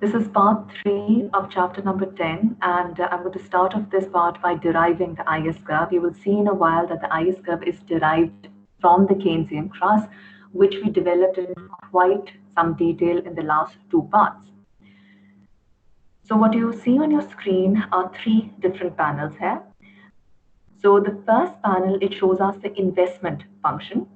This is part 3 of chapter number 10, and I'm going to start off this part by deriving the IS curve. You will see in a while that the IS curve is derived from the Keynesian cross, which we developed in quite some detail in the last 2 parts. So what you see on your screen are 3 different panels here. So the first panel, it shows us the investment function.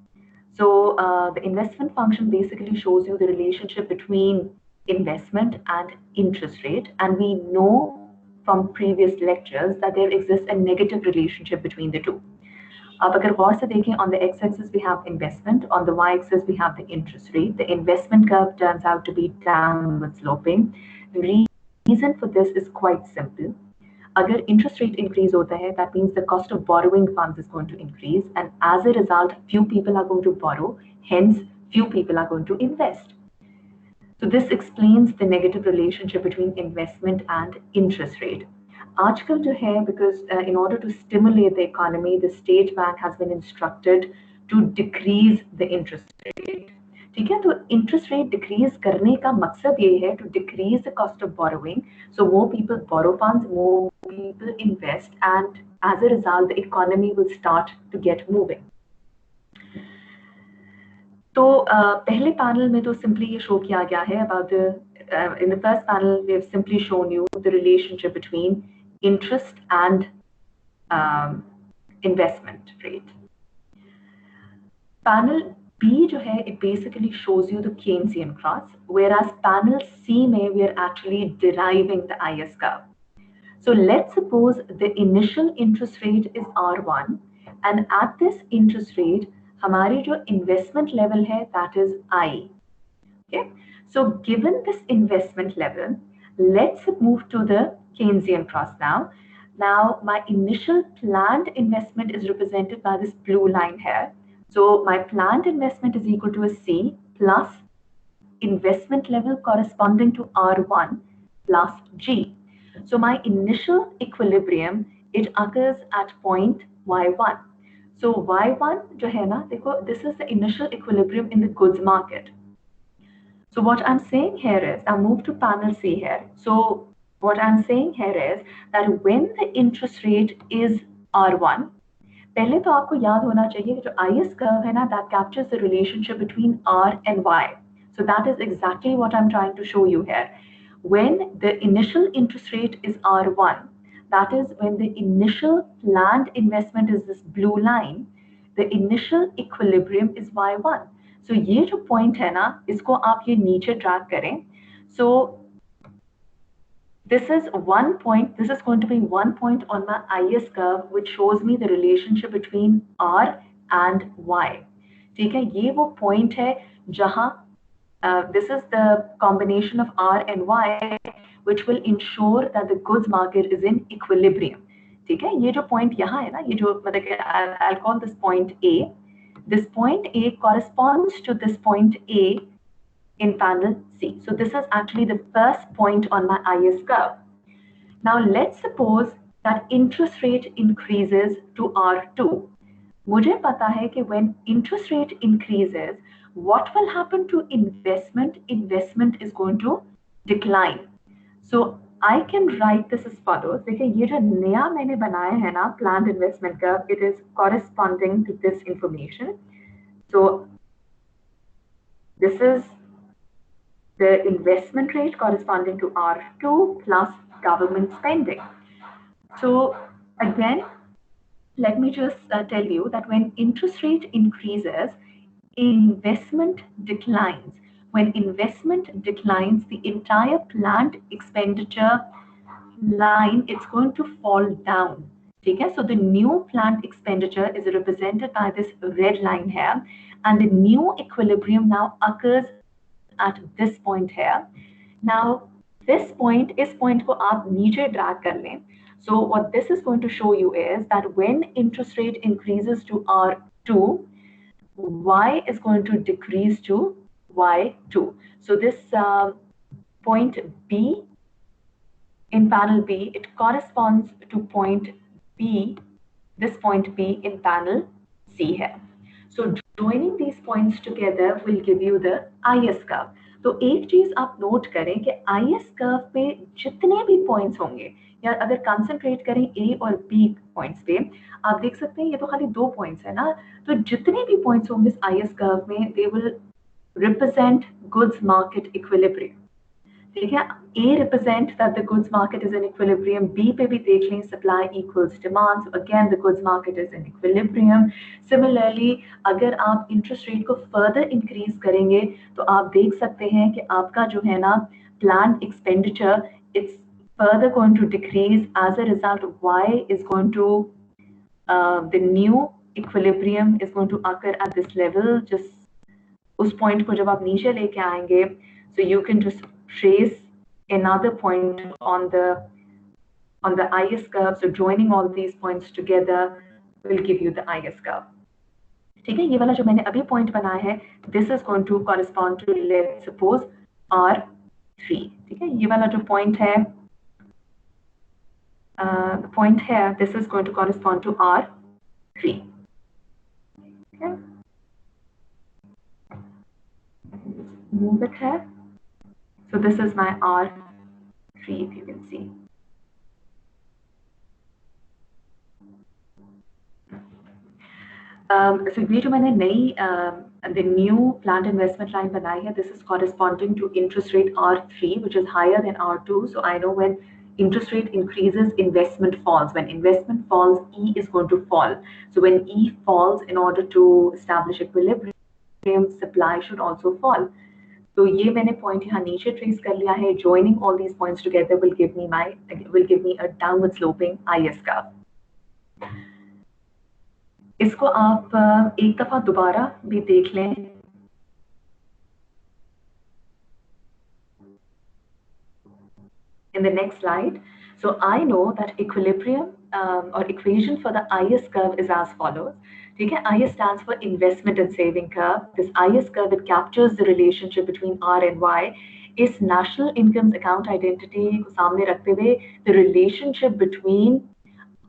So the investment function basically shows you the relationship between investment and interest rate. And we know from previous lectures that there exists a negative relationship between the two. आप अगर गौर से देखें, on the x-axis we have investment, on the y-axis we have the interest rate. The investment curve turns out to be downward sloping. The reason for this is quite simple. Agar interest rate increase hota hai, that means the cost of borrowing funds is going to increase, and as a result, few people are going to borrow, hence few people are going to invest. So this explains the negative relationship between investment and interest rate. Aajkal jo hai, because in order to stimulate the economy, the state bank has been instructed to decrease the interest rate. ठीक है, तो interest rate decrease करने का मकसद ये है to decrease the cost of borrowing, so more people borrow funds, more people invest, and as a result the economy will start to get moving. तो पहले पैनल में तो सिंपली ये शो किया गया है about the in the first panel we have simply shown you the relationship between interest and investment rate. Panel B जो है, it basically shows you the Keynesian cross, whereas panel C में we are actually deriving the IS curve. So let's suppose the initial interest rate is R1, and at this interest rate हमारी जो investment level है that is I. Okay, so given this investment level, let's move to the Keynesian cross now. Now my initial planned investment is represented by this blue line here. So my planned investment is equal to a C plus investment level corresponding to R1 plus G. So my initial equilibrium, it occurs at point Y1. So Y1 जो है ना, देखो, this is the initial equilibrium in the goods market. So what I'm saying here is, I'll move to panel C here. So what I'm saying here is that when the interest rate is R1, पहले तो आपको याद होना चाहिए कि जो IS curve है ना, that captures the relationship between R and Y. So that is exactly what I'm trying to show you here. When the initial interest rate is R1, that is when the initial planned investment is this blue line, the initial equilibrium is Y1. So ये जो point है ना, इसको आप ये नीचे drag करें. So this is one point, this is going to be one point on my IS curve which shows me the relationship between R and Y. ठीक है, ये वो point है जहाँ this is the combination of R and Y which will ensure that the goods market is in equilibrium. ठीक है, ये जो point यहाँ है ना, ये जो मतलब I'll call this point A. This point A corresponds to this point A in panel C. So this is actually the first point on my IS curve. Now let's suppose that interest rate increases to R2. मुझे पता है कि when interest rate increases, what will happen to investment? Investment is going to decline. So I can write this as follows. देखिए, ये जो नया मैंने बनाया है ना planned investment curve, it is corresponding to this information. So this is the investment rate corresponding to R2 plus government spending. So again, let me just tell you that when interest rate increases, investment declines. When investment declines, the entire planned expenditure line, it's going to fall down. Okay, so the new planned expenditure is represented by this red line here, and the new equilibrium now occurs at this point here. Now this point, इस point को आप नीचे drag कर लें. So what this is going to show you is that when interest rate increases to R2, Y is going to decrease to Y2. So this point B in panel B, it corresponds to point B, this point B in panel C here. So joining these points together will give you the IS curve. तो एक चीज आप note करें कि IS curve पे जितने भी points होंगे, या अगर कंसंट्रेट करें A और B पॉइंट्स पे, आप देख सकते हैं ये तो खाली 2 पॉइंट्स है ना, तो जितने भी पॉइंट्स होंगे इस IS कर्व में they will represent goods market equilibrium. ठीक है, A represent that the goods market is in equilibrium, B पे भी देख लें supply equals demand, so again the goods market is in equilibrium. Similarly, अगर आप interest rate को further increase करेंगे तो आप देख सकते हैं कि आपका जो है ना planned expenditure it's further going to decrease. As a result, Y is going to the new equilibrium is going to occur at this level. Just उस point को जब आप नीचे लेके आएंगे, so you can just trace another point on the IS curve. So joining all these points together will give you the IS curve. ठीक है, ये वाला जो मैंने अभी point बनाया है, this is going to correspond to let's suppose R3. ठीक है, ये वाला जो point है, the point here, this is going to correspond to R3. Okay. Move it here. So this is my R3, if you can see. So ये जो मैंने नई the new planned investment line बनाई है, this is corresponding to interest rate R3, which is higher than R2. So I know when interest rate increases, investment falls. When investment falls, E is going to fall. So when E falls, in order to establish equilibrium, supply should also fall. तो ये मैंने point यहाँ नीचे trace कर लिया है. Joining all these points together will give me a downward sloping IS curve. इसको आप एक दफा दोबारा भी देख लें. In the next slide. So I know that equilibrium or equation for the IS curve is as follows. ठीक है, IS stands for investment and saving curve. This IS curve, it captures the relationship between R and Y. इस national incomes account identity को सामने रखते हुए, the relationship between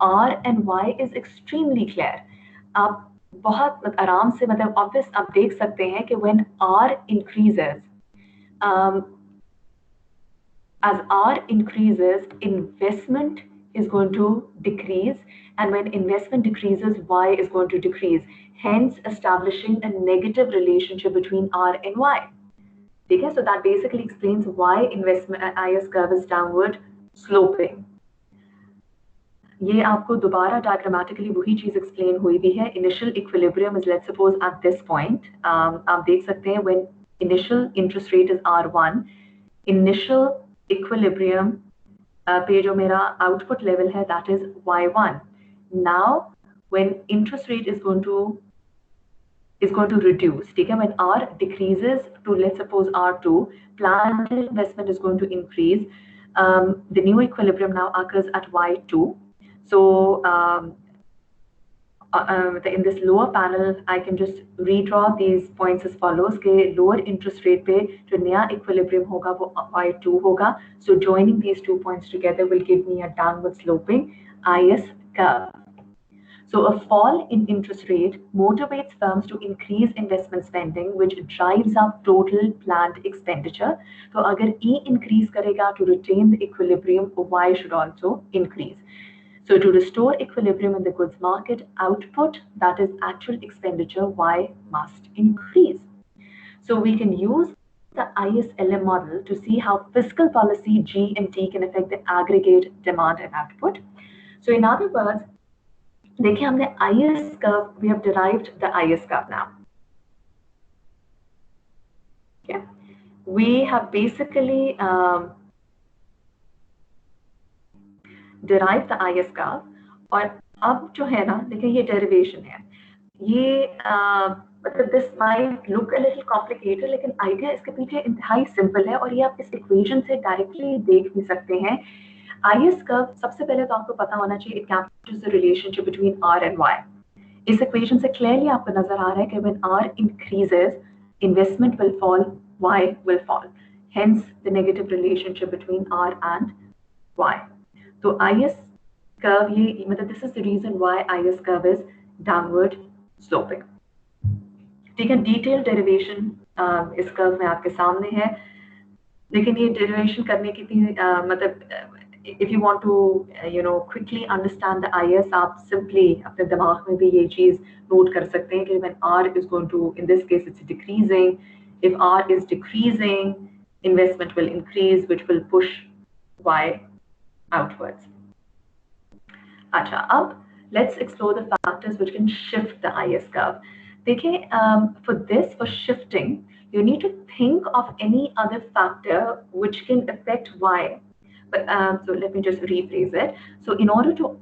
R and Y is extremely clear. आप बहुत आराम से obvious आप देख सकते हैं कि when R increases, as R increases, investment is going to decrease, and when investment decreases, Y is going to decrease, hence establishing a negative relationship between R and Y. Okay, so that basically explains why investment IS curve is downward sloping. ये आपको दोबारा diagrammatically वही चीज explain हुई भी है. Initial equilibrium is, let's suppose, at this point. आप देख सकते हैं when initial interest rate is R1, initial equilibrium पे जो मेरा output level है, that is Y1. Now when interest rate is going to reduce, ठीक है, when R decreases to, let's suppose, R2, planned investment is going to increase. The new equilibrium now occurs at Y2. So in this lower panel, I can just redraw these points as follows. के lower interest rate पे जो नया equilibrium होगा वो Y2 होगा. So joining these 2 points together will give me a downward sloping IS curve. So a fall in interest rate motivates firms to increase investment spending, which drives up total planned expenditure. So अगर E increase करेगा to retain the equilibrium, Y should also increase. So to restore equilibrium in the goods market, output, that is actual expenditure, Y must increase. So we can use the ISLM model to see how fiscal policy G and T can affect the aggregate demand and output. So in other words, देखिए हमने IS curve, we have derived the IS curve now. Okay, we have basically derived the IS curve. और अब जो है ना, देखिए ये derivation है. ये मतलब this might look a little complicated, लेकिन idea इसके पीछे इंतहाई simple है और ये आप इस equation से directly देख भी सकते हैं. IS curve, सबसे पहले तो आपको पता होना चाहिए, it captures the relationship between R and Y. इस equation से clearly आपको नजर आ रहा है कि when R increases, investment will fall, Y will fall. Hence the negative relationship between R and Y. So IS curve, ये मतलब this is the reason why IS curve is downward sloping. ठीक है, detailed derivation इस curve में आपके सामने है. लेकिन ये डेरिवेशन करने की मतलब if you want to quickly understand the IS, आप simply अपने दिमाग में भी ये चीज नोट कर सकते हैं कि when R is going to, in this case it's decreasing, if R is decreasing, investment will increase, which will push Y outwards. अच्छा, अब let's explore the factors which can shift the IS curve. देखिए, for shifting, you need to think of any other factor which can affect Y. But so let me just rephrase it. So in order to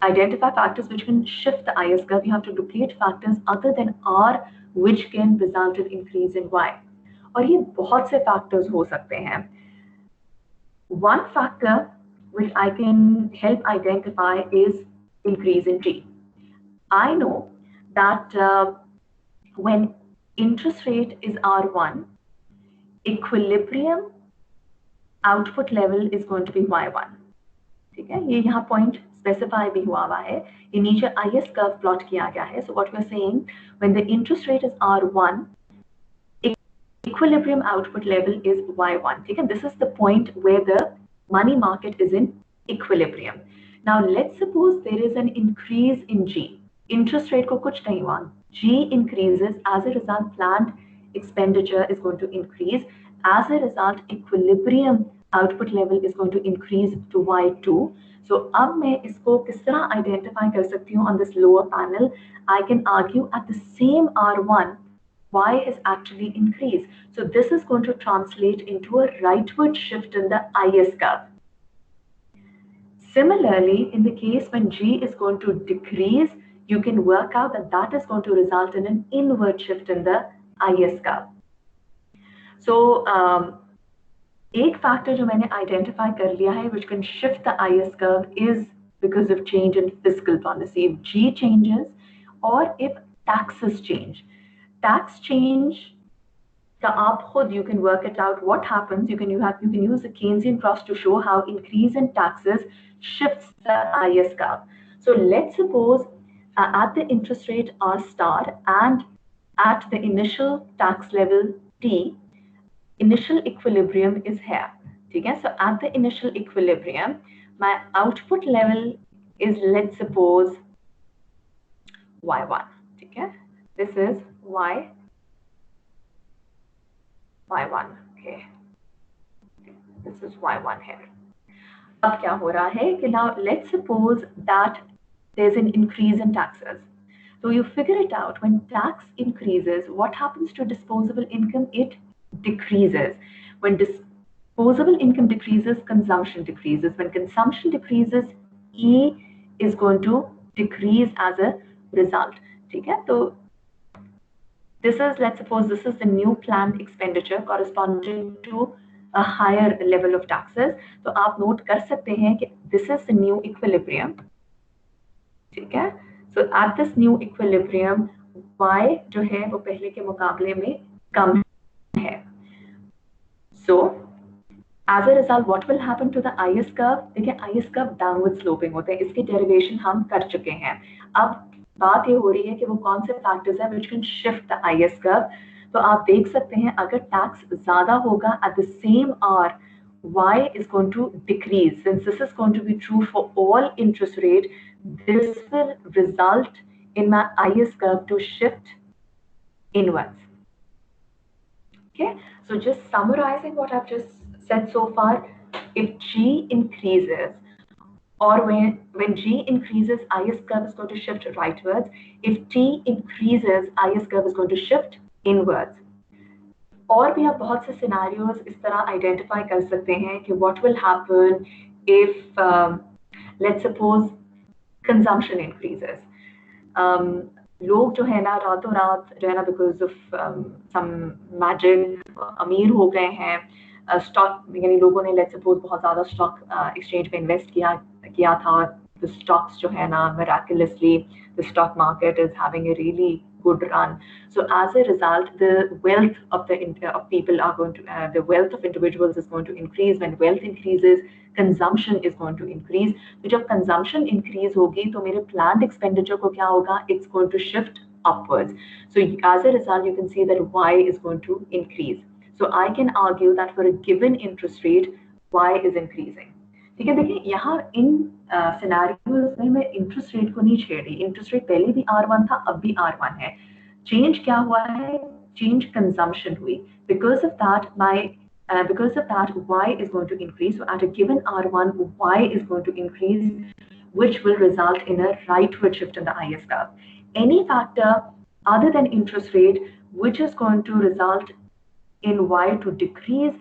identify factors which can shift the IS curve, you have to locate factors other than R which can result in increase in Y. और ये बहुत से factors हो सकते हैं. One factor which I can help identify is increase in G. I know that when interest rate is R1, equilibrium output level is going to be Y1. ठीक है, ये यहाँ point specify भी हुआ है, ये नीचे IS curve plot किया गया है. So what we're saying, when the interest rate is R1, equilibrium output level is Y1. ठीक है, this is the point where the money market is in equilibrium. Now let's suppose there is an increase in G. Interest rate को कुछ नहीं हुआ, G increases, as a result planned expenditure is going to increase, as a result equilibrium output level is going to increase to Y2. So अब मैं इसको किस तरह identify कर सकती हूँ on this lower panel? I can argue at the same R1, Y is actually increased. So this is going to translate into a rightward shift in the IS curve. Similarly, in the case when G is going to decrease, you can work out that that is going to result in an inward shift in the IS curve. So एक factor जो मैंने identify कर लिया है which can shift the IS curve is because of change in fiscal policy. If G changes or if taxes change. Tax change का आप खुद you can work it out what happens. You can use the Keynesian cross to show how increase in taxes shifts the IS curve. So let's suppose at the interest rate R star and at the initial tax level T, initial equilibrium is here. ठीक है, so at the initial equilibrium, my output level is, let's suppose, Y1. ठीक है, this is Y1. Okay, this is Y1 here. अब क्या हो रहा है कि now let's suppose that there's an increase in taxes. So you figure it out, when tax increases, what happens to disposable income? It decreases. When disposable income decreases, consumption decreases. When consumption decreases, E is going to decrease as a result. ठीक है, तो this is, let's suppose this is the new planned expenditure corresponding to a higher level of taxes. तो आप note कर सकते हैं कि this is the new equilibrium. ठीक है, so at this new equilibrium, Y जो है वो पहले के मुकाबले में कम है. So as a result, what will happen to the IS curve? देखिए, IS curve downward sloping होते हैं, इसके derivation हम कर चुके हैं. अब बात ये हो रही है कि वो कौन से factors हैं which can shift the IS curve. तो आप देख सकते हैं, अगर tax ज़्यादा होगा at the same R, Y is going to decrease. Since this is going to be true for all interest rate, this will result in my IS curve to shift inwards. Okay, so just summarizing what I've just said so far, if G increases, or when G increases, IS curve is going to shift rightwards. If T increases, IS curve is going to shift inwards. और भी आप बहुत से scenarios इस तरह identify कर सकते हैं कि what will happen if let's suppose consumption increases. लोग जो है ना रातों रात जो है ना because of some magic अमीर हो गए हैं. स्टॉक यानी लोगों ने let's suppose बहुत ज़्यादा स्टॉक एक्सचेंज पे इन्वेस्ट किया था. The stocks जो है ना miraculously the stock market is having a really good run. So as a result, the wealth of people are going to the wealth of individuals is going to increase. When wealth increases, consumption is going to increase. तो जब consumption increase होगी तो मेरे planned expenditure को क्या होगा? It's going to shift upwards. So as a result, you can see that Y is going to increase. So I can argue that for a given interest rate, y is increasing. ठीक है, देखिए यहाँ इन scenarios में मैं interest rate को नहीं छेड़ रही. इंटरेस्ट रेट पहले भी R1 था, अब भी R1 है. चेंज क्या हुआ है? चेंज कंजम्पशन हुई. Because of that y is going to increase. So at a given R1, y is going to increase, which will result in a rightward shift in the IS curve. Any factor other than interest rate which is going to result in y to decrease,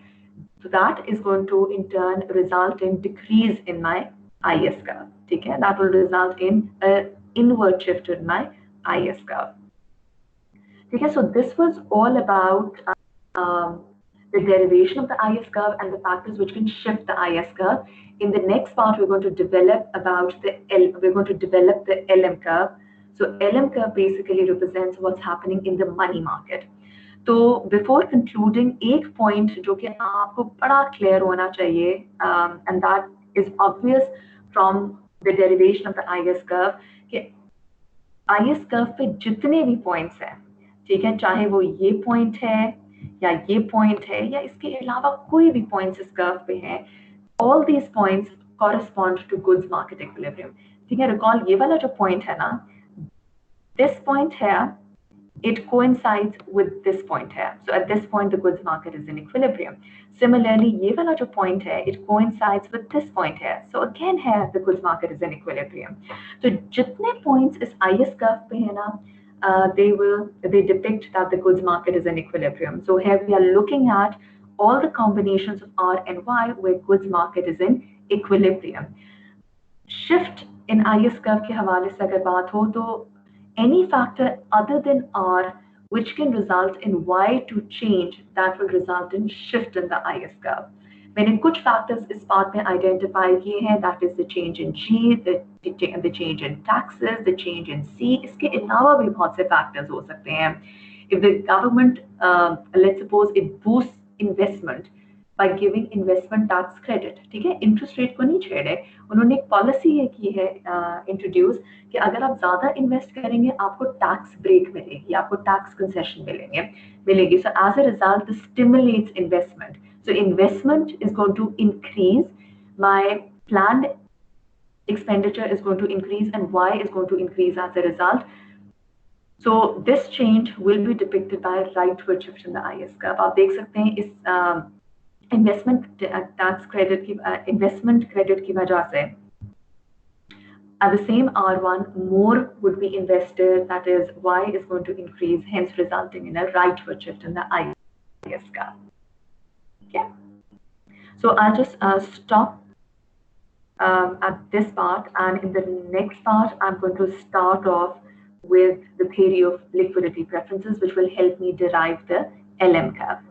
so that is going to in turn result in decrease in my IS curve. ठीक है, that will result in a inward shift in my IS curve. ठीक है, so this was all about the derivation of the IS curve and the factors which can shift the IS curve. In the next part, we're going to develop the LM curve. So LM curve basically represents what's happening in the money market. तो before concluding एक point जो कि आपको बड़ा clear होना चाहिए, and that is obvious from the derivation of the IS curve, कि IS curve पे जितने भी पॉइंट्स हैं, ठीक है, चाहे वो ये पॉइंट है या ये पॉइंट है या इसके अलावा कोई भी पॉइंट्स इस कर्व पे हैं, all these points correspond to goods market equilibrium. ठीक है, रिकॉल ये वाला जो पॉइंट है ना, दिस पॉइंट है, it coincides with this point here. So at this point, the goods market is in equilibrium. Similarly, ये वाला जो point है, it coincides with this point here. So again here, the goods market is in equilibrium. So जितने points इस IS curve पे है ना, they depict that the goods market is in equilibrium. So here we are looking at all the combinations of R and Y where goods market is in equilibrium. Shift in IS curve के हवाले से अगर बात हो तो any factor other than R which can result in Y to change, that will result in shift in the IS curve. मैंने कुछ factors इस बात में identify किए हैं, that is the change in G, the change in taxes, the change in C. इसके अलावा भी बहुत से factors हो सकते हैं. If the government, let's suppose it boosts investment by giving investment tax credit, ठीक है, इंटरेस्ट रेट को नहीं छेड़े, उन्होंने एक पॉलिसी ये की है इंट्रोड्यूस कि अगर आप ज्यादा इन्वेस्ट करेंगे आपको टैक्स ब्रेक मिलेगी, आपको टैक्स कंसेशन मिलेगी. So as a result this stimulates investment. So investment is going to increase, my planned expenditure is going to increase, and Y is going to increase as a result. So this change will be depicted by a rightward shift in the IS curve. आप देख सकते हैं इस investment tax credit की investment credit की वजह से at the same R1 more would be invested, that is Y is going to increase, hence resulting in a rightward shift in the IS curve. Okay, so I'll just stop at this part, and in the next part I'm going to start off with the theory of liquidity preferences, which will help me derive the LM curve.